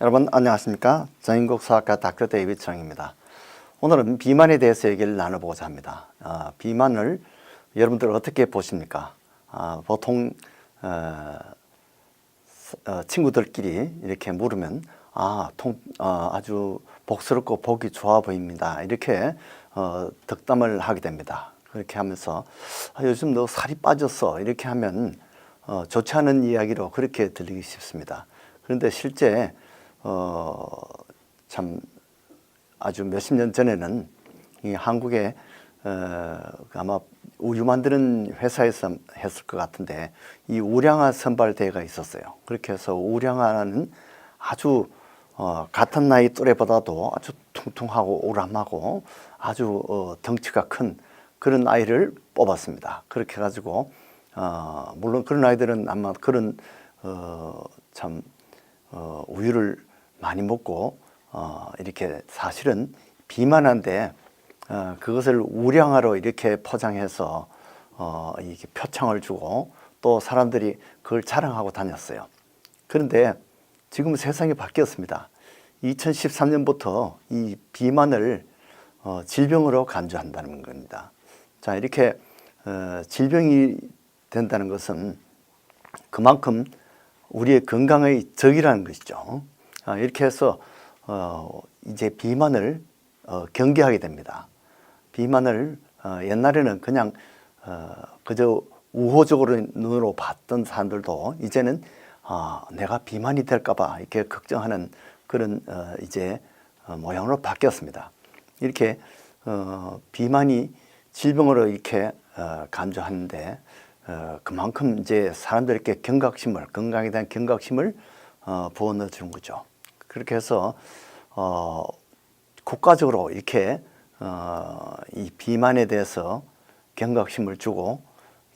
여러분 안녕하십니까? 정인국수학과 닥터 데이비드 정입니다. 오늘은 비만에 대해서 얘기를 나눠보고자 합니다. 비만을 여러분들 어떻게 보십니까? 보통 친구들끼리 이렇게 물으면 아주 복스럽고 보기 좋아 보입니다. 이렇게 덕담을 하게 됩니다. 그렇게 하면서 요즘 너 살이 빠졌어 이렇게 하면 좋지 않은 이야기로 그렇게 들리기 쉽습니다. 그런데 실제 참 아주 몇십 년 전에는 이 한국에 아마 우유 만드는 회사에서 했을 것 같은데 이 우량아 선발대회가 있었어요. 그렇게 해서 우량아는 아주 같은 나이 또래보다도 아주 퉁퉁하고 오람하고 아주 덩치가 큰 그런 아이를 뽑았습니다. 그렇게 해가지고 물론 그런 아이들은 아마 그런 우유를 많이 먹고 이렇게 사실은 비만한데 그것을 우량아로 이렇게 포장해서 이렇게 표창을 주고 또 사람들이 그걸 자랑하고 다녔어요. 그런데 지금 세상이 바뀌었습니다. 2013년부터 이 비만을 질병으로 간주한다는 겁니다. 자, 이렇게 질병이 된다는 것은 그만큼 우리의 건강의 적이라는 것이죠. 이렇게 해서 이제 비만을 경계하게 됩니다. 비만을 옛날에는 그냥 그저 우호적으로 눈으로 봤던 사람들도 이제는 내가 비만이 될까 봐 이렇게 걱정하는 그런 이제 모양으로 바뀌었습니다. 이렇게 비만이 질병으로 이렇게 간주하는데 그만큼 이제 사람들에게 경각심을, 건강에 대한 경각심을 부어 주는 거죠. 그렇게 해서 국가적으로 이렇게 이 비만에 대해서 경각심을 주고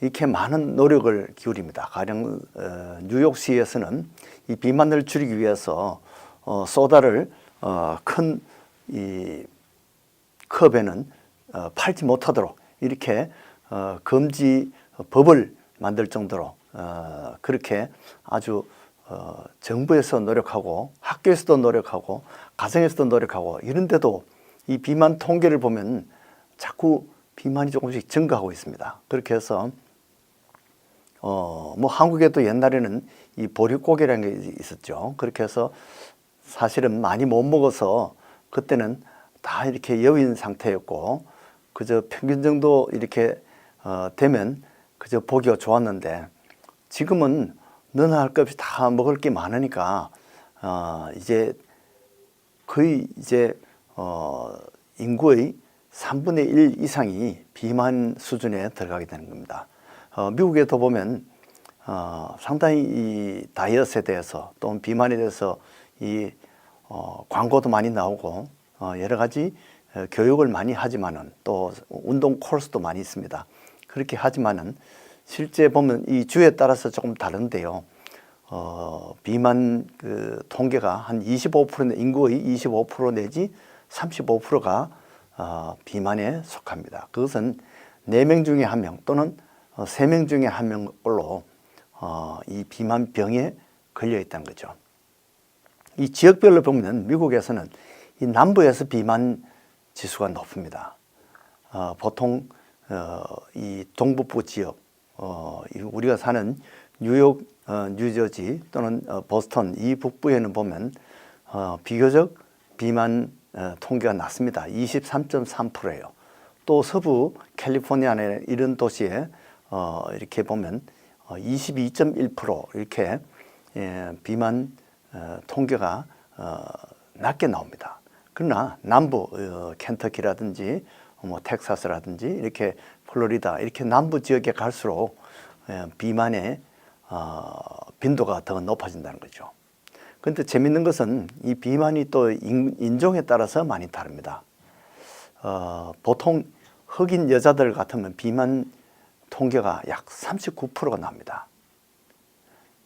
이렇게 많은 노력을 기울입니다. 가령 뉴욕시에서는 이 비만을 줄이기 위해서 소다를 큰 이 컵에는 팔지 못하도록 이렇게 금지 법을 만들 정도로 그렇게 아주 정부에서 노력하고 학교에서도 노력하고 가정에서도 노력하고 이런데도 이 비만 통계를 보면 자꾸 비만이 조금씩 증가하고 있습니다. 그렇게 해서 뭐 한국에도 옛날에는 이 보릿고개라는 게 있었죠. 그렇게 해서 사실은 많이 못 먹어서 그때는 다 이렇게 여인 상태였고 그저 평균 정도 이렇게 되면 그저 보기가 좋았는데 지금은 너나 할 것 없이 다 먹을 게 많으니까 이제 거의 이제 인구의 3분의 1 이상이 비만 수준에 들어가게 되는 겁니다. 미국에도 보면 상당히 이 다이어트에 대해서 또는 비만에 대해서 이 광고도 많이 나오고 여러 가지 교육을 많이 하지만은 또 운동 코र्스도 많이 있습니다. 그렇게 하지만은 실제 보면 이 주에 따라서 조금 다른데요. 비만 그 통계가 한 25% 인구의 25% 내지 35%가 비만에 속합니다. 그것은 4명 중에 1명 또는 3명 중에 1명꼴로 이 비만병에 걸려 있다는 거죠. 이 지역별로 보면 미국에서는 이 남부에서 비만 지수가 높습니다. 보통 이 동북부 지역, 우리가 사는 뉴욕, 뉴저지 또는 보스턴 이 북부에는 보면 비교적 비만 통계가 낮습니다. 23.3%예요. 또 서부 캘리포니아의 이런 도시에 이렇게 보면 22.1% 이렇게 비만 통계가 낮게 나옵니다. 그러나 남부 켄터키라든지 뭐 텍사스라든지 이렇게 플로리다 이렇게 남부 지역에 갈수록 비만의 빈도가 더 높아진다는 거죠. 그런데 재밌는 것은 이 비만이 또 인종에 따라서 많이 다릅니다. 보통 흑인 여자들 같으면 비만 통계가 약 39%가 납니다.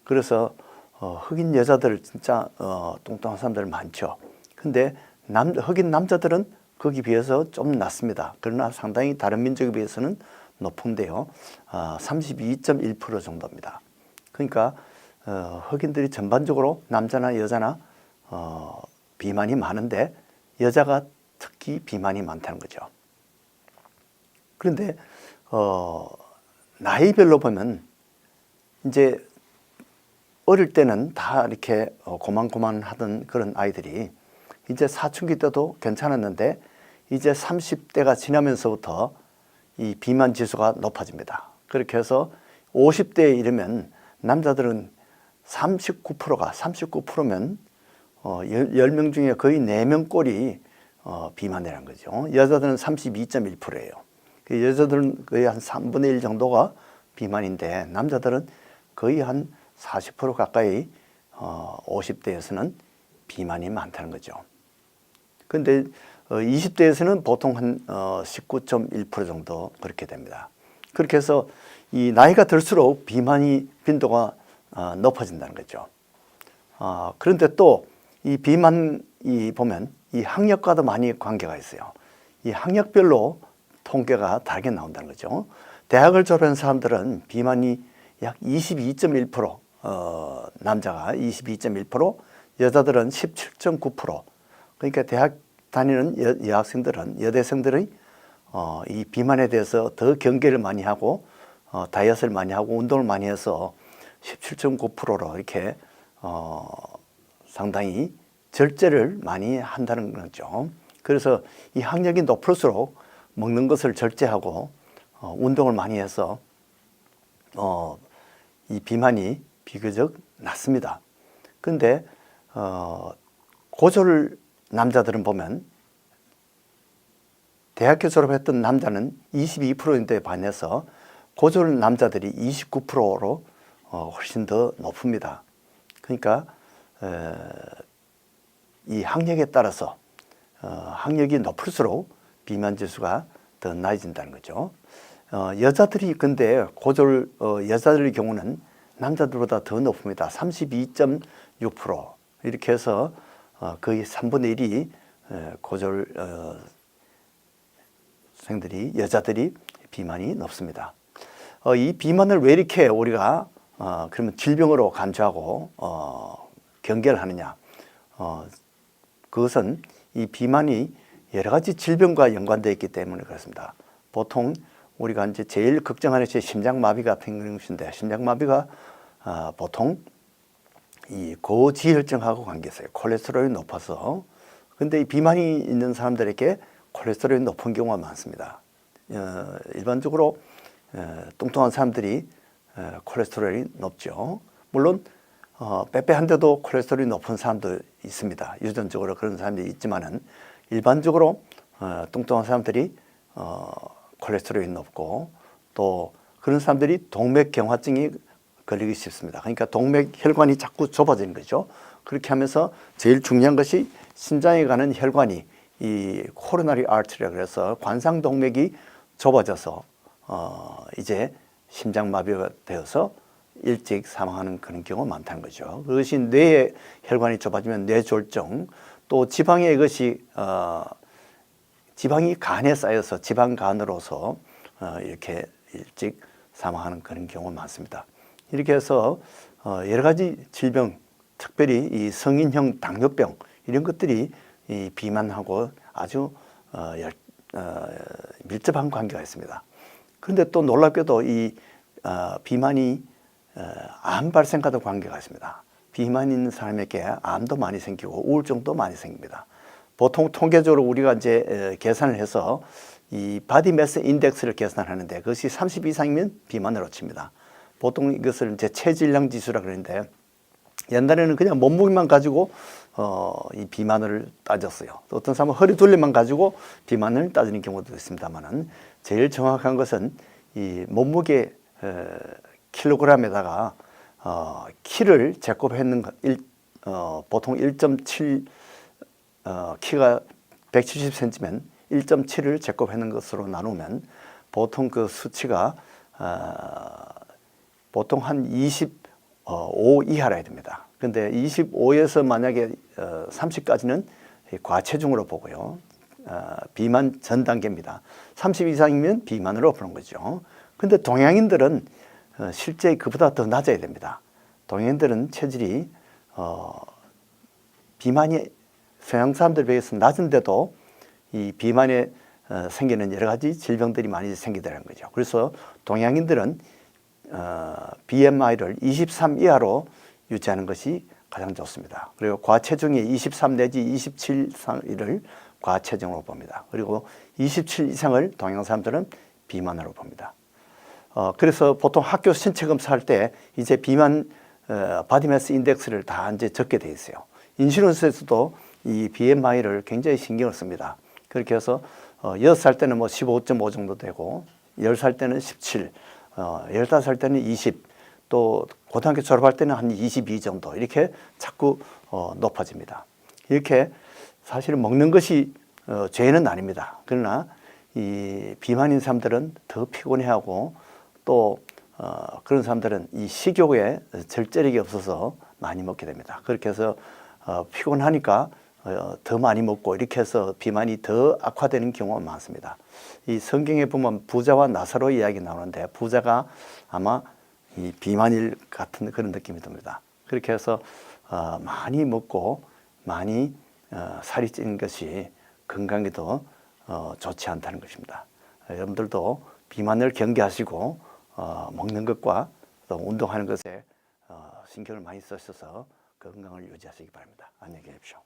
그래서 흑인 여자들 진짜 뚱뚱한 사람들 많죠. 근데 흑인 남자들은 거기에 비해서 좀 낮습니다. 그러나 상당히 다른 민족에 비해서는 높은데요. 32.1% 정도입니다. 그러니까 흑인들이 전반적으로 남자나 여자나 비만이 많은데 여자가 특히 비만이 많다는 거죠. 그런데 나이별로 보면 이제 어릴 때는 다 이렇게 고만고만하던 그런 아이들이 이제 사춘기 때도 괜찮았는데 이제 30대가 지나면서부터 이 비만 지수가 높아집니다. 그렇게 해서 50대에 이르면 남자들은 39%면 10명 중에 거의 4명꼴이 비만이라는 거죠. 여자들은 32.1%예요. 그 여자들은 거의 한 3분의 1 정도가 비만인데 남자들은 거의 한 40% 가까이 50대에서는 비만이 많다는 거죠. 그런데 20대에서는 보통 한 19.1% 정도 그렇게 됩니다. 그렇게 해서 이 나이가 들수록 비만이 빈도가 높아진다는 거죠. 그런데 또 이 비만이 보면 이 학력과도 많이 관계가 있어요. 이 학력별로 통계가 다르게 나온다는 거죠. 대학을 졸업한 사람들은 비만이 약 22.1%, 남자가 22.1%, 여자들은 17.9%. 그러니까 대학 다니는 여학생들은, 여대생들이 이 비만에 대해서 더 경계를 많이 하고 다이어트를 많이 하고 운동을 많이 해서 17.9%로 이렇게 상당히 절제를 많이 한다는 거죠. 그래서 이 학력이 높을수록 먹는 것을 절제하고 운동을 많이 해서 이 비만이 비교적 낮습니다. 그런데 고졸 남자들은 보면 대학교 졸업했던 남자는 22%인데 반해서 고졸 남자들이 29%로 훨씬 더 높습니다. 그러니까 이 학력에 따라서 학력이 높을수록 비만 지수가 더 낮아진다는 거죠. 여자들이 근데 고졸 여자들의 경우는 남자들보다 더 높습니다. 32.6%. 이렇게 해서 거의 3분의 1이 고졸 생들이 여자들이 비만이 높습니다. 이 비만을 왜 이렇게 우리가 그러면 질병으로 간주하고 경계를 하느냐? 그것은 이 비만이 여러 가지 질병과 연관되어 있기 때문에 그렇습니다. 보통 우리가 이제 제일 걱정하는 것이 심장마비 같은 것인데 심장마비가 보통 이 고지혈증하고 관계 있어요. 콜레스테롤이 높아서. 근데 이 비만이 있는 사람들에게 콜레스테롤이 높은 경우가 많습니다. 일반적으로 뚱뚱한 사람들이 콜레스테롤이 높죠. 물론 빼빼한데도 콜레스테롤이 높은 사람도 있습니다. 유전적으로 그런 사람들이 있지만은 일반적으로 뚱뚱한 사람들이 콜레스테롤이 높고 또 그런 사람들이 동맥경화증이 걸리기 쉽습니다. 그러니까 동맥혈관이 자꾸 좁아지는 거죠. 그렇게 하면서 제일 중요한 것이 심장에 가는 혈관이 이 코로나리 아트리라 그래서 관상동맥이 좁아져서 이제 심장마비가 되어서 일찍 사망하는 그런 경우가 많다는 거죠. 그것이 뇌의 혈관이 좁아지면 뇌졸중, 또 지방의 이것이 지방이 간에 쌓여서 지방간으로서 이렇게 일찍 사망하는 그런 경우가 많습니다. 이렇게 해서 여러 가지 질병, 특별히 이 성인형 당뇨병 이런 것들이 이 비만하고 아주 밀접한 관계가 있습니다. 그런데 또 놀랍게도 이 비만이 암 발생과도 관계가 있습니다. 비만 있는 사람에게 암도 많이 생기고 우울증도 많이 생깁니다. 보통 통계적으로 우리가 이제 계산을 해서 이 바디 매스 인덱스를 계산하는데 그것이 30 이상이면 비만으로 칩니다. 보통 이것을 이제 체질량 지수라 그러는데 옛날에는 그냥 몸무게만 가지고 이 비만을 따졌어요. 또 어떤 사람은 허리 둘레만 가지고 비만을 따지는 경우도 있습니다만은 제일 정확한 것은 이 몸무게 킬로그램에다가 키를 제곱했는 보통 1.7 키가 170cm면 1.7을 제곱하는 것으로 나누면 보통 그 수치가 보통 한 25 이하라 됩니다. 근데 25에서 만약에 30까지는 과체중으로 보고요. 비만 전 단계입니다. 30 이상이면 비만으로 보는 거죠. 근데 동양인들은 실제 그보다 더 낮아야 됩니다. 동양인들은 체질이 비만이 서양 사람들 비해서 낮은데도 이 비만에 생기는 여러 가지 질병들이 많이 생기더라는 거죠. 그래서 동양인들은 BMI를 23 이하로 유지하는 것이 가장 좋습니다. 그리고 과체중이 23 내지 27 이상을 과체중으로 봅니다. 그리고 27 이상을 동양 사람들은 비만으로 봅니다. 그래서 보통 학교 신체 검사할 때 이제 비만 바디매스 인덱스를 다 이제 적게 돼 있어요. 인슐런스에서도 이 BMI를 굉장히 신경을 씁니다. 그렇게 해서 6살 때는 뭐 15.5 정도 되고 10살 때는 17, 15살 때는 20, 또 고등학교 졸업할 때는 한 22 정도 이렇게 자꾸 높아집니다. 이렇게 사실은 먹는 것이 죄는 아닙니다. 그러나 이 비만인 사람들은 더 피곤해하고 또 그런 사람들은 이 식욕에 절제력이 없어서 많이 먹게 됩니다. 그렇게 해서 피곤하니까 더 많이 먹고 이렇게 해서 비만이 더 악화되는 경우가 많습니다. 이 성경에 보면 부자와 나사로 이야기 나오는데 부자가 아마 이 비만일 같은 그런 느낌이 듭니다. 그렇게 해서 많이 먹고 많이 살이 찌는 것이 건강에도 좋지 않다는 것입니다. 여러분들도 비만을 경계하시고 먹는 것과 또 운동하는 것에 신경을 많이 쓰셔서 건강을 유지하시기 바랍니다. 안녕히 계십시오.